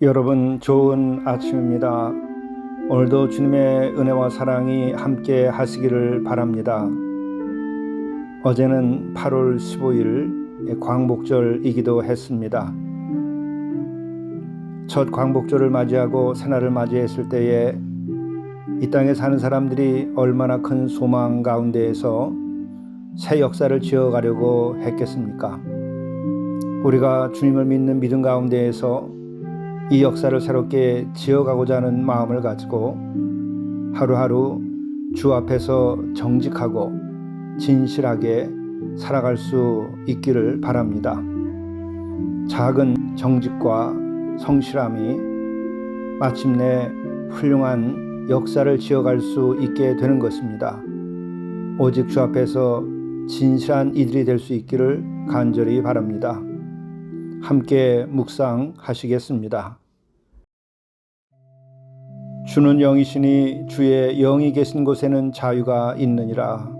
여러분, 좋은 아침입니다. 오늘도 주님의 은혜와 사랑이 함께 하시기를 바랍니다. 어제는 8월 15일 광복절이기도 했습니다. 첫 광복절을 맞이하고 새날을 맞이했을 때에 이 땅에 사는 사람들이 얼마나 큰 소망 가운데에서 새 역사를 지어가려고 했겠습니까? 우리가 주님을 믿는 믿음 가운데에서 이 역사를 새롭게 지어가고자 하는 마음을 가지고 하루하루 주 앞에서 정직하고 진실하게 살아갈 수 있기를 바랍니다. 작은 정직과 성실함이 마침내 훌륭한 역사를 지어갈 수 있게 되는 것입니다. 오직 주 앞에서 진실한 이들이 될 수 있기를 간절히 바랍니다. 함께 묵상하시겠습니다. 주는 영이시니 주의 영이 계신 곳에는 자유가 있느니라.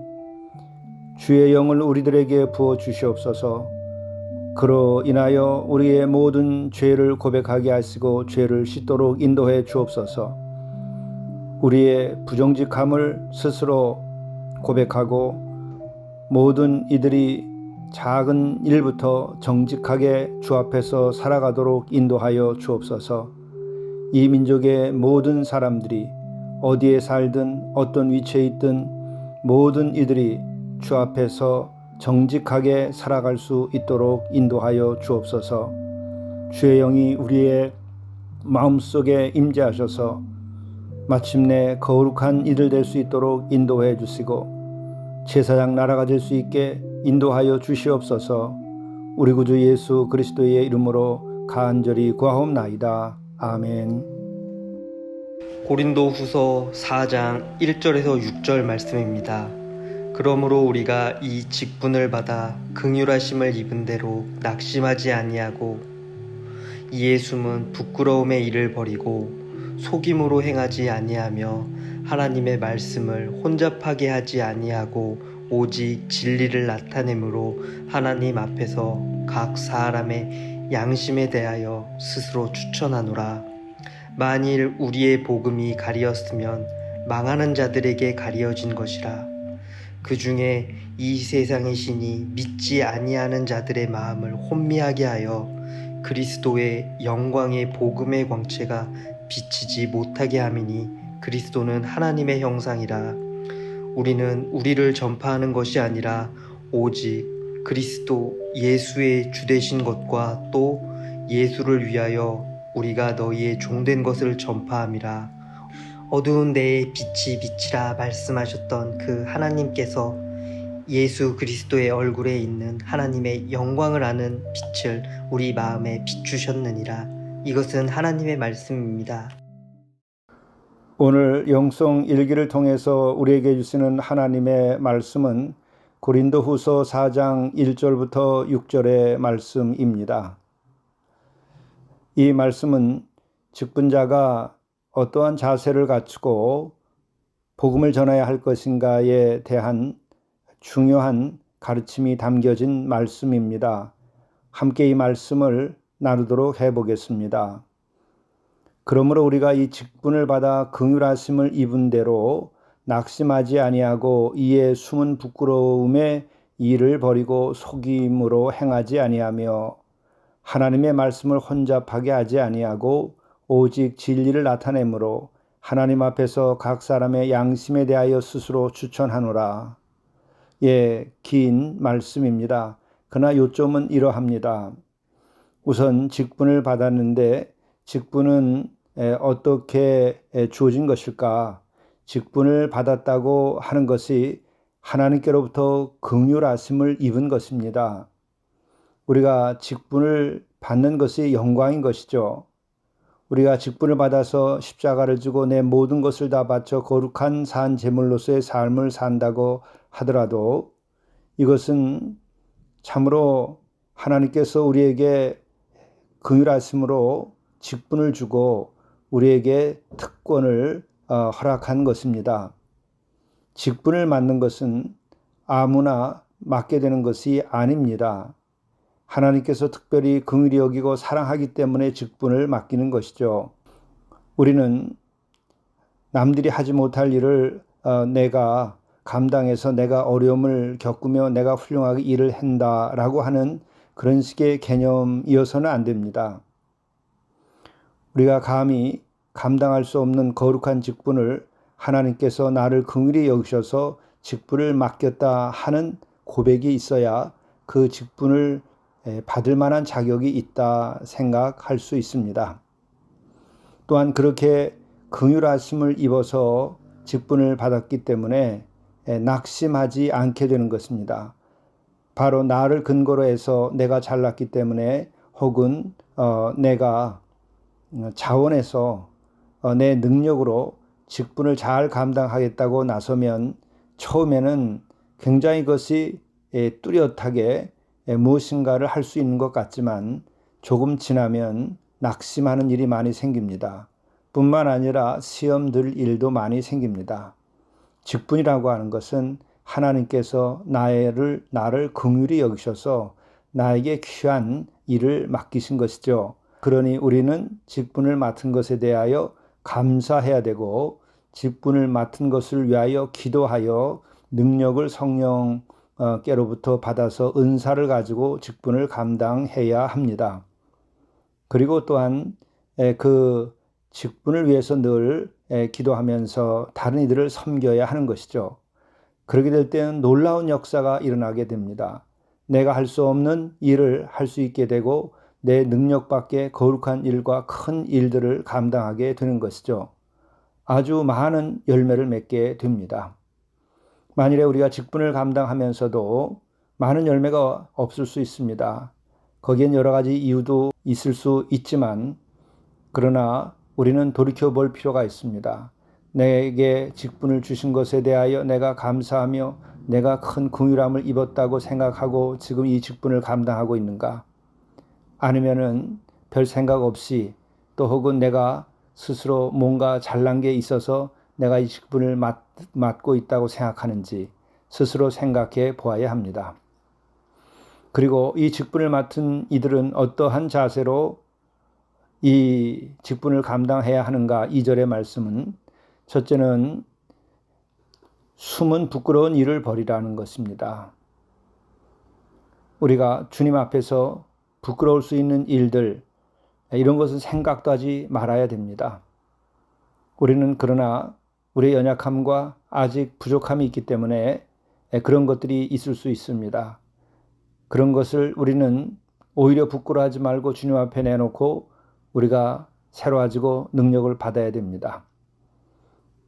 주의 영을 우리들에게 부어 주시옵소서. 그로 인하여 우리의 모든 죄를 고백하게 하시고 죄를 씻도록 인도해 주옵소서. 우리의 부정직함을 스스로 고백하고 모든 이들이 작은 일부터 정직하게 주 앞에서 살아가도록 인도하여 주옵소서. 이 민족의 모든 사람들이 어디에 살든 어떤 위치에 있든 모든 이들이 주 앞에서 정직하게 살아갈 수 있도록 인도하여 주옵소서. 주의 영이 우리의 마음속에 임재하셔서 마침내 거룩한 이들 될 수 있도록 인도해 주시고 제사장 나라가 될 수 있게 인도하여 주시옵소서. 우리 구주 예수 그리스도의 이름으로 간절히 구하옵나이다. 아멘. 고린도후서 4장 1절에서 6절 말씀입니다. 그러므로 우리가 이 직분을 받아 긍휼하심을 입은 대로 낙심하지 아니하고 이에 숨은 부끄러움의 일을 버리고 속임으로 행하지 아니하며 하나님의 말씀을 혼잡하게 하지 아니하고 오직 진리를 나타내므로 하나님 앞에서 각 사람의 양심에 대하여 스스로 추천하노라. 만일 우리의 복음이 가리었으면 망하는 자들에게 가리어진 것이라. 그 중에 이 세상의 신이 믿지 아니하는 자들의 마음을 혼미하게 하여 그리스도의 영광의 복음의 광채가 비치지 못하게 함이니 그리스도는 하나님의 형상이라. 우리는 우리를 전파하는 것이 아니라 오직 그리스도 예수의 주되신 것과 또 예수를 위하여 우리가 너희의 종된 것을 전파함이라. 어두운 데에 빛이 비치라 말씀하셨던 그 하나님께서 예수 그리스도의 얼굴에 있는 하나님의 영광을 아는 빛을 우리 마음에 비추셨느니라. 이것은 하나님의 말씀입니다. 오늘 영성 일기를 통해서 우리에게 주시는 하나님의 말씀은 고린도후서 4장 1절부터 6절의 말씀입니다. 이 말씀은 직분자가 어떠한 자세를 갖추고 복음을 전해야 할 것인가에 대한 중요한 가르침이 담겨진 말씀입니다. 함께 이 말씀을 나누도록 해보겠습니다. 그러므로 우리가 이 직분을 받아 긍휼하심을 입은 대로 낙심하지 아니하고 이에 숨은 부끄러움의 일을 버리고 속임으로 행하지 아니하며 하나님의 말씀을 혼잡하게 하지 아니하고 오직 진리를 나타내므로 하나님 앞에서 각 사람의 양심에 대하여 스스로 추천하노라. 긴 말씀입니다. 그러나 요점은 이러합니다. 우선 직분을 받았는데 직분은 어떻게 주어진 것일까? 직분을 받았다고 하는 것이 하나님께로부터 긍휼하심을 입은 것입니다. 우리가 직분을 받는 것이 영광인 것이죠. 우리가 직분을 받아서 십자가를 지고 내 모든 것을 다 바쳐 거룩한 산 제물로서의 삶을 산다고 하더라도 이것은 참으로 하나님께서 우리에게 긍휼하심으로 직분을 주고 우리에게 특권을 허락한 것입니다. 직분을 맡는 것은 아무나 맡게 되는 것이 아닙니다. 하나님께서 특별히 긍휼히 여기고 사랑하기 때문에 직분을 맡기는 것이죠. 우리는 남들이 하지 못할 일을 내가 감당해서 내가 어려움을 겪으며 내가 훌륭하게 일을 한다라고 하는 그런 식의 개념이어서는 안 됩니다. 우리가 감히 감당할 수 없는 거룩한 직분을 하나님께서 나를 긍휼히 여기셔서 직분을 맡겼다 하는 고백이 있어야 그 직분을 받을 만한 자격이 있다 생각할 수 있습니다. 또한 그렇게 긍휼하심을 입어서 직분을 받았기 때문에 낙심하지 않게 되는 것입니다. 바로 나를 근거로 해서 내가 잘났기 때문에 혹은 내가 자원해서 내 능력으로 직분을 잘 감당하겠다고 나서면 처음에는 굉장히 그것이 뚜렷하게 무엇인가를 할 수 있는 것 같지만 조금 지나면 낙심하는 일이 많이 생깁니다. 뿐만 아니라 시험 들 일도 많이 생깁니다. 직분이라고 하는 것은 하나님께서 나를 긍휼히 여기셔서 나에게 귀한 일을 맡기신 것이죠. 그러니 우리는 직분을 맡은 것에 대하여 감사해야 되고 직분을 맡은 것을 위하여 기도하여 능력을 성령께로부터 받아서 은사를 가지고 직분을 감당해야 합니다. 그리고 또한 그 직분을 위해서 늘 기도하면서 다른 이들을 섬겨야 하는 것이죠. 그렇게 될 때는 놀라운 역사가 일어나게 됩니다. 내가 할 수 없는 일을 할 수 있게 되고 내 능력 밖에 거룩한 일과 큰 일들을 감당하게 되는 것이죠. 아주 많은 열매를 맺게 됩니다. 만일에 우리가 직분을 감당하면서도 많은 열매가 없을 수 있습니다. 거기엔 여러 가지 이유도 있을 수 있지만 그러나 우리는 돌이켜 볼 필요가 있습니다. 내게 직분을 주신 것에 대하여 내가 감사하며 내가 큰 긍휼함을 입었다고 생각하고 지금 이 직분을 감당하고 있는가? 아니면은 별 생각 없이 또 혹은 내가 스스로 뭔가 잘난 게 있어서 내가 이 직분을 맡고 있다고 생각하는지 스스로 생각해 보아야 합니다. 그리고 이 직분을 맡은 이들은 어떠한 자세로 이 직분을 감당해야 하는가? 2절의 말씀은 첫째는 숨은 부끄러운 일을 벌이라는 것입니다. 우리가 주님 앞에서 부끄러울 수 있는 일들 이런 것은 생각도 하지 말아야 됩니다. 우리는 그러나 우리의 연약함과 아직 부족함이 있기 때문에 그런 것들이 있을 수 있습니다. 그런 것을 우리는 오히려 부끄러워하지 말고 주님 앞에 내놓고 우리가 새로워지고 능력을 받아야 됩니다.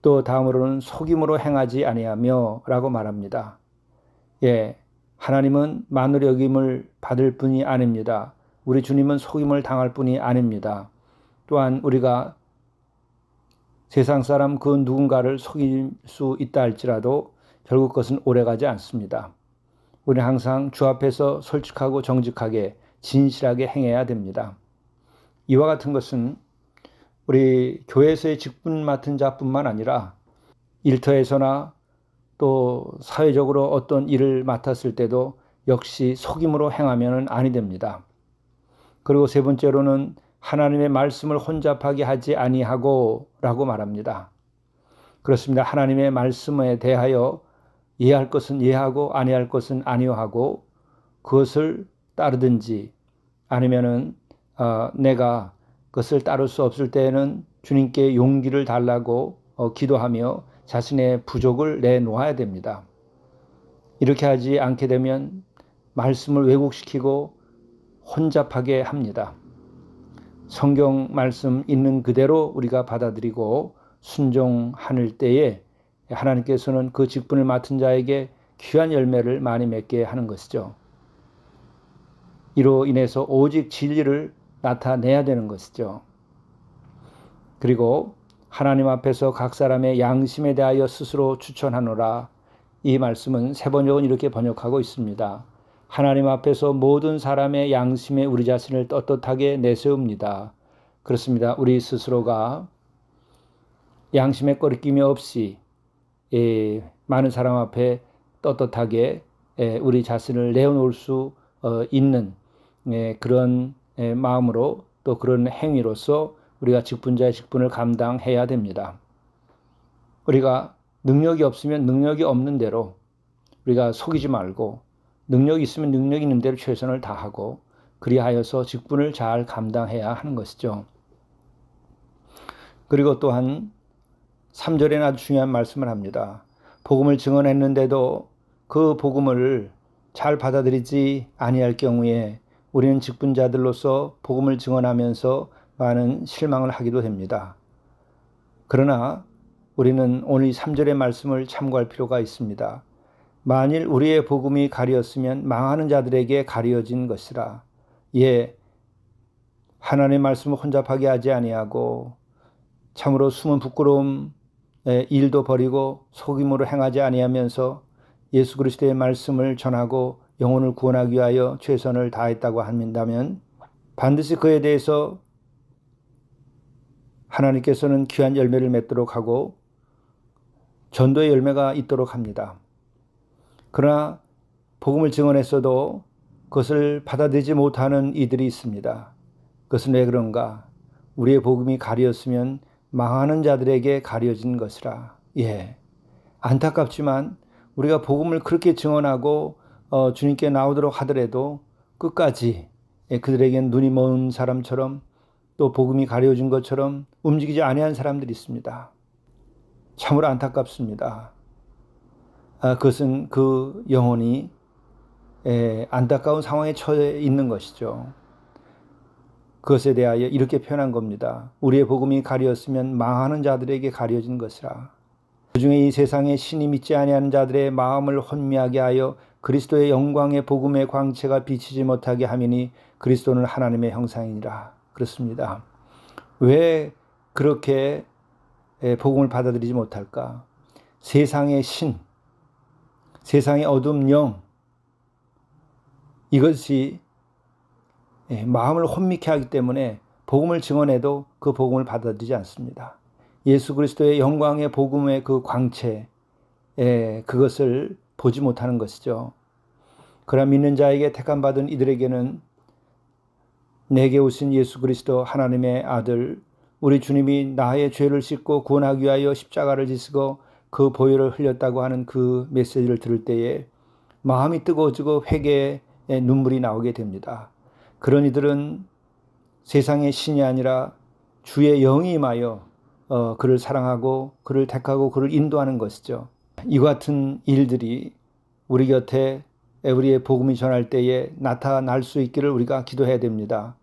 또 다음으로는 속임으로 행하지 아니하며 라고 말합니다. 하나님은 만으로 여김을 받을 뿐이 아닙니다. 우리 주님은 속임을 당할 뿐이 아닙니다. 또한 우리가 세상 사람 그 누군가를 속일 수 있다 할지라도 결국 그것은 오래가지 않습니다. 우리는 항상 주 앞에서 솔직하고 정직하게 진실하게 행해야 됩니다. 이와 같은 것은 우리 교회에서의 직분 맡은 자뿐만 아니라 일터에서나 또 사회적으로 어떤 일을 맡았을 때도 역시 속임으로 행하면 아니 됩니다. 그리고 세 번째로는 하나님의 말씀을 혼잡하게 하지 아니하고 라고 말합니다. 그렇습니다. 하나님의 말씀에 대하여 이해할 것은 이해하고 아니할 것은 아니하고 그것을 따르든지 아니면은 내가 그것을 따를 수 없을 때에는 주님께 용기를 달라고 기도하며 자신의 부족을 내놓아야 됩니다. 이렇게 하지 않게 되면 말씀을 왜곡시키고 혼잡하게 합니다. 성경 말씀 있는 그대로 우리가 받아들이고 순종할 때에 하나님께서는 그 직분을 맡은 자에게 귀한 열매를 많이 맺게 하는 것이죠. 이로 인해서 오직 진리를 나타내야 되는 것이죠. 그리고 하나님 앞에서 각 사람의 양심에 대하여 스스로 추천하노라. 이 말씀은 세번역은 이렇게 번역하고 있습니다. 하나님 앞에서 모든 사람의 양심에 우리 자신을 떳떳하게 내세웁니다. 그렇습니다. 우리 스스로가 양심에 거리낌이 없이 많은 사람 앞에 떳떳하게 우리 자신을 내어놓을 수 있는 그런 마음으로 또 그런 행위로서 우리가 직분자의 직분을 감당해야 됩니다. 우리가 능력이 없으면 능력이 없는 대로 우리가 속이지 말고 능력이 있으면 능력이 있는 대로 최선을 다하고 그리하여서 직분을 잘 감당해야 하는 것이죠. 그리고 또한 3절에는 아주 중요한 말씀을 합니다. 복음을 증언했는데도 그 복음을 잘 받아들이지 아니할 경우에 우리는 직분자들로서 복음을 증언하면서 많은 실망을 하기도 됩니다. 그러나 우리는 오늘 3절의 말씀을 참고할 필요가 있습니다. 만일 우리의 복음이 가리었으면 망하는 자들에게 가리어진 것이라. 하나님의 말씀을 혼잡하게 하지 아니하고 참으로 숨은 부끄러움 일도 버리고 속임으로 행하지 아니하면서 예수 그리스도의 말씀을 전하고 영혼을 구원하기 위하여 최선을 다했다고 한다면 반드시 그에 대해서 하나님께서는 귀한 열매를 맺도록 하고 전도의 열매가 있도록 합니다. 그러나 복음을 증언했어도 그것을 받아들이지 못하는 이들이 있습니다. 그것은 왜 그런가? 우리의 복음이 가리었으면 망하는 자들에게 가려진 것이라. 안타깝지만 우리가 복음을 그렇게 증언하고 주님께 나오도록 하더라도 끝까지 그들에겐 눈이 먼 사람처럼 또 복음이 가려진 것처럼 움직이지 아니한 사람들이 있습니다. 참으로 안타깝습니다. 그것은 그 영혼이 안타까운 상황에 처해 있는 것이죠. 그것에 대하여 이렇게 표현한 겁니다. 우리의 복음이 가리었으면 망하는 자들에게 가려진 것이라. 그중에 이 세상에 신이 믿지 아니하는 자들의 마음을 혼미하게 하여 그리스도의 영광의 복음의 광채가 비치지 못하게 하미니 그리스도는 하나님의 형상이니라. 그렇습니다. 왜 그렇게 복음을 받아들이지 못할까? 세상의 신, 세상의 어둠 영, 이것이 마음을 혼미케 하기 때문에 복음을 증언해도 그 복음을 받아들이지 않습니다. 예수 그리스도의 영광의 복음의 그 광채, 그것을 보지 못하는 것이죠. 그러나 믿는 자에게 택함받은 이들에게는 내게 오신 예수 그리스도 하나님의 아들, 우리 주님이 나의 죄를 씻고 구원하기 위하여 십자가를 지시고 그 보혈을 흘렸다고 하는 그 메시지를 들을 때에 마음이 뜨거워지고 회개의 눈물이 나오게 됩니다. 그런 이들은 세상의 신이 아니라 주의 영이 임하여 그를 사랑하고 그를 택하고 그를 인도하는 것이죠. 이 같은 일들이 우리 곁에 우리의 복음이 전할 때에 나타날 수 있기를 우리가 기도해야 됩니다.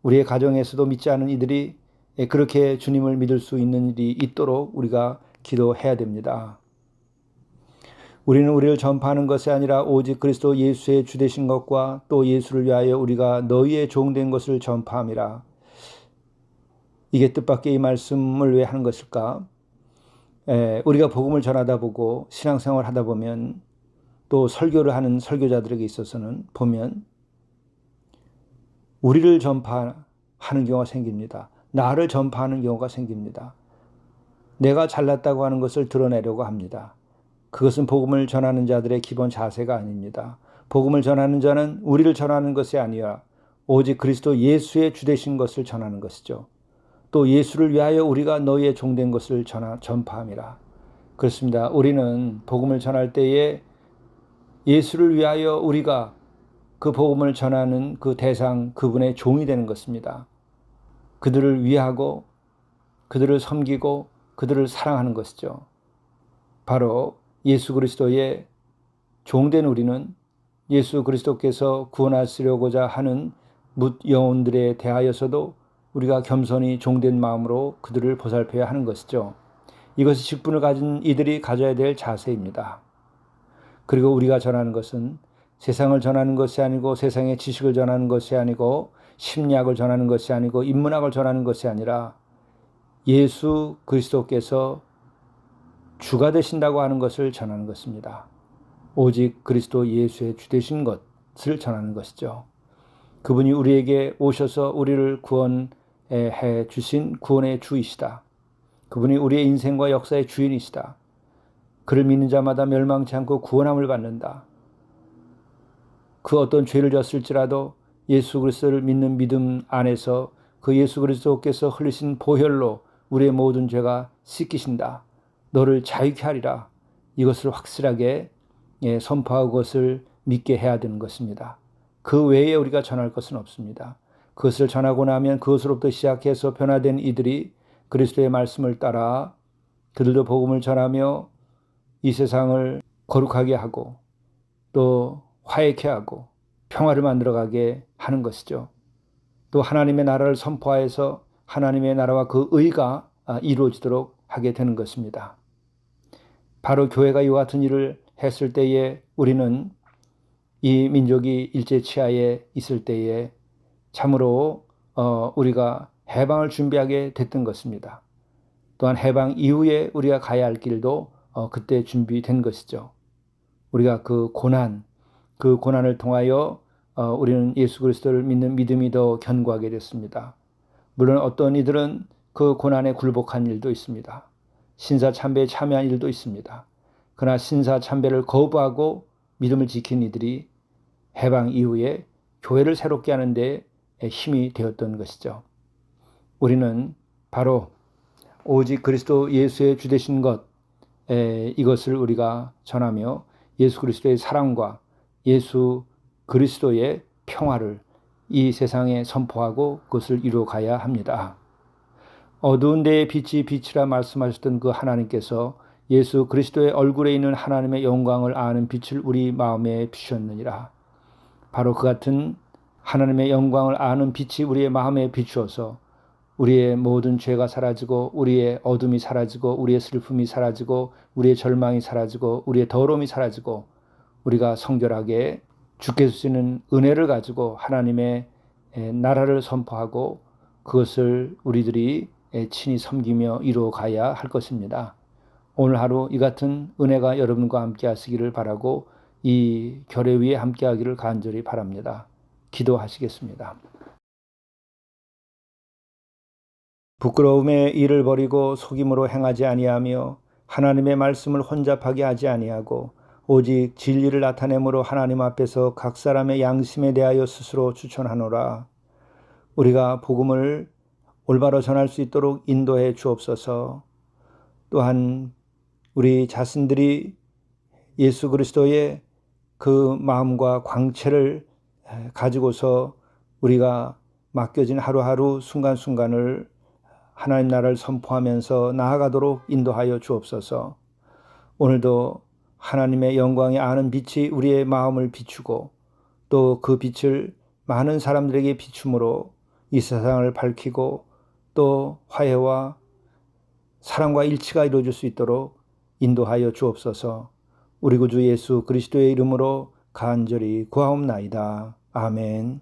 우리의 가정에서도 믿지 않은 이들이 그렇게 주님을 믿을 수 있는 일이 있도록 우리가 기도해야 됩니다. 우리는 우리를 전파하는 것이 아니라 오직 그리스도 예수의 주 되신 것과 또 예수를 위하여 우리가 너희의 종된 것을 전파함이라. 이게 뜻밖의 이 말씀을 왜 하는 것일까? 우리가 복음을 전하다 보고 신앙생활 하다 보면 또 설교를 하는 설교자들에게 있어서는 보면 우리를 전파하는 경우가 생깁니다. 나를 전파하는 경우가 생깁니다. 내가 잘났다고 하는 것을 드러내려고 합니다. 그것은 복음을 전하는 자들의 기본 자세가 아닙니다. 복음을 전하는 자는 우리를 전하는 것이 아니라 오직 그리스도 예수의 주 되신 것을 전하는 것이죠. 또 예수를 위하여 우리가 너희의 종된 것을 전파함이라. 그렇습니다. 우리는 복음을 전할 때에 예수를 위하여 우리가 그 복음을 전하는 그 대상, 그분의 종이 되는 것입니다. 그들을 위하고 그들을 섬기고 그들을 사랑하는 것이죠. 바로 예수 그리스도의 종된 우리는 예수 그리스도께서 구원하시려고자 하는 뭇 영혼들에 대하여서도 우리가 겸손히 종된 마음으로 그들을 보살펴야 하는 것이죠. 이것이 직분을 가진 이들이 가져야 될 자세입니다. 그리고 우리가 전하는 것은 세상을 전하는 것이 아니고 세상의 지식을 전하는 것이 아니고 심리학을 전하는 것이 아니고 인문학을 전하는 것이 아니라 예수 그리스도께서 주가 되신다고 하는 것을 전하는 것입니다. 오직 그리스도 예수의 주 되신 것을 전하는 것이죠. 그분이 우리에게 오셔서 우리를 구원해 주신 구원의 주이시다. 그분이 우리의 인생과 역사의 주인이시다. 그를 믿는 자마다 멸망치 않고 구원함을 받는다. 그 어떤 죄를 졌을지라도 예수 그리스도를 믿는 믿음 안에서 그 예수 그리스도께서 흘리신 보혈로 우리의 모든 죄가 씻기신다. 너를 자유케 하리라. 이것을 확실하게 선포하고 그것을 믿게 해야 되는 것입니다. 그 외에 우리가 전할 것은 없습니다. 그것을 전하고 나면 그것으로부터 시작해서 변화된 이들이 그리스도의 말씀을 따라 그들도 복음을 전하며 이 세상을 거룩하게 하고 또 화해케 하고 평화를 만들어가게 하는 것이죠. 또 하나님의 나라를 선포하여서 하나님의 나라와 그 의가 이루어지도록 하게 되는 것입니다. 바로 교회가 이와 같은 일을 했을 때에 우리는 이 민족이 일제치하에 있을 때에 참으로 우리가 해방을 준비하게 됐던 것입니다. 또한 해방 이후에 우리가 가야 할 길도 그때 준비된 것이죠. 우리가 그 고난을 통하여 우리는 예수 그리스도를 믿는 믿음이 더 견고하게 됐습니다. 물론 어떤 이들은 그 고난에 굴복한 일도 있습니다. 신사참배에 참여한 일도 있습니다. 그러나 신사참배를 거부하고 믿음을 지킨 이들이 해방 이후에 교회를 새롭게 하는 데 힘이 되었던 것이죠. 우리는 바로 오직 그리스도 예수의 주 되신 것, 이것을 우리가 전하며 예수 그리스도의 사랑과 예수 그리스도의 평화를 이 세상에 선포하고 그것을 이루어가야 합니다. 어두운 데에 빛이 빛이라 말씀하셨던 그 하나님께서 예수 그리스도의 얼굴에 있는 하나님의 영광을 아는 빛을 우리 마음에 비추었느니라. 바로 그 같은 하나님의 영광을 아는 빛이 우리의 마음에 비추어서 우리의 모든 죄가 사라지고 우리의 어둠이 사라지고 우리의 슬픔이 사라지고 우리의 절망이 사라지고 우리의 더러움이 사라지고 우리가 성결하게 주께서 주시는 은혜를 가지고 하나님의 나라를 선포하고 그것을 우리들이 친히 섬기며 이루어가야 할 것입니다. 오늘 하루 이 같은 은혜가 여러분과 함께 하시기를 바라고 이 결의 위에 함께 하기를 간절히 바랍니다. 기도하시겠습니다. 부끄러움에 일을 버리고 속임으로 행하지 아니하며 하나님의 말씀을 혼잡하게 하지 아니하고 오직 진리를 나타내므로 하나님 앞에서 각 사람의 양심에 대하여 스스로 추천하노라. 우리가 복음을 올바로 전할 수 있도록 인도해 주옵소서. 또한 우리 자신들이 예수 그리스도의 그 마음과 광채를 가지고서 우리가 맡겨진 하루하루 순간순간을 하나님 나라를 선포하면서 나아가도록 인도하여 주옵소서. 오늘도 하나님의 영광이 아는 빛이 우리의 마음을 비추고 또 그 빛을 많은 사람들에게 비춤으로 이 세상을 밝히고 또 화해와 사랑과 일치가 이루어질 수 있도록 인도하여 주옵소서. 우리 구주 예수 그리스도의 이름으로 간절히 구하옵나이다. 아멘.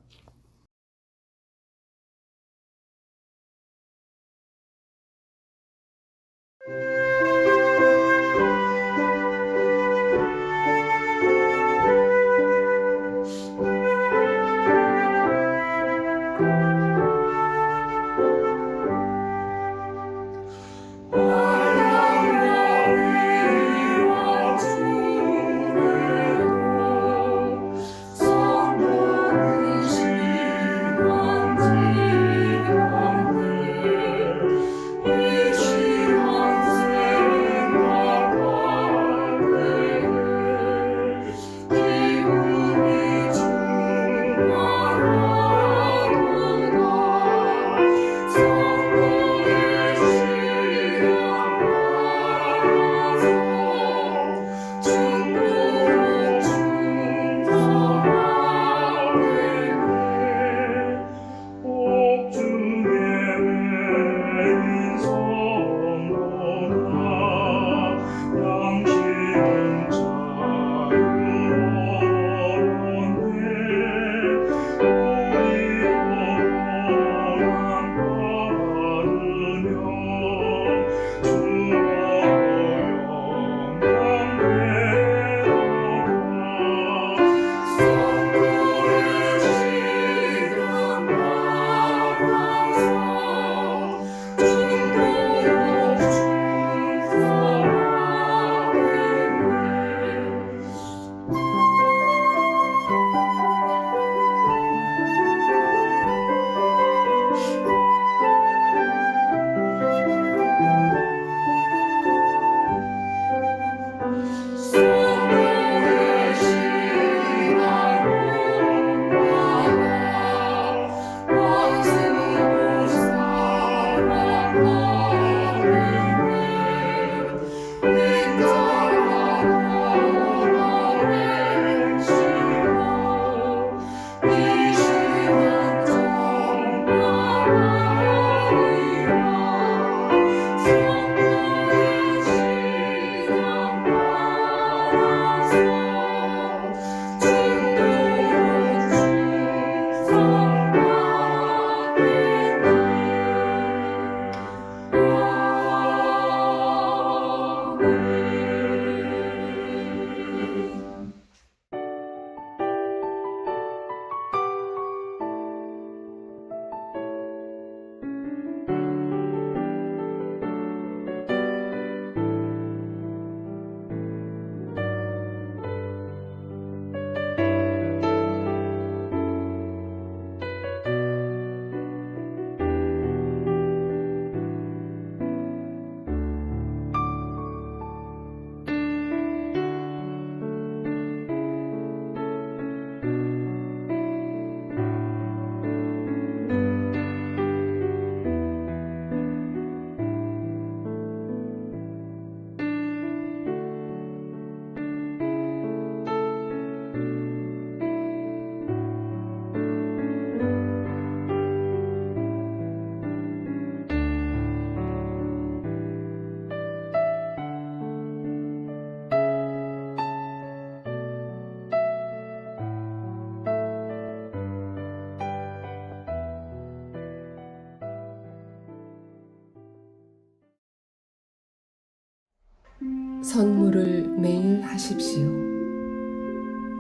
선물을 매일 하십시오.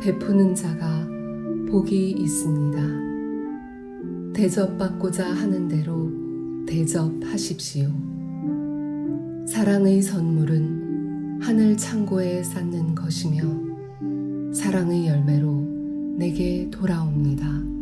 베푸는 자가 복이 있습니다. 대접받고자 하는 대로 대접하십시오. 사랑의 선물은 하늘 창고에 쌓는 것이며 사랑의 열매로 내게 돌아옵니다.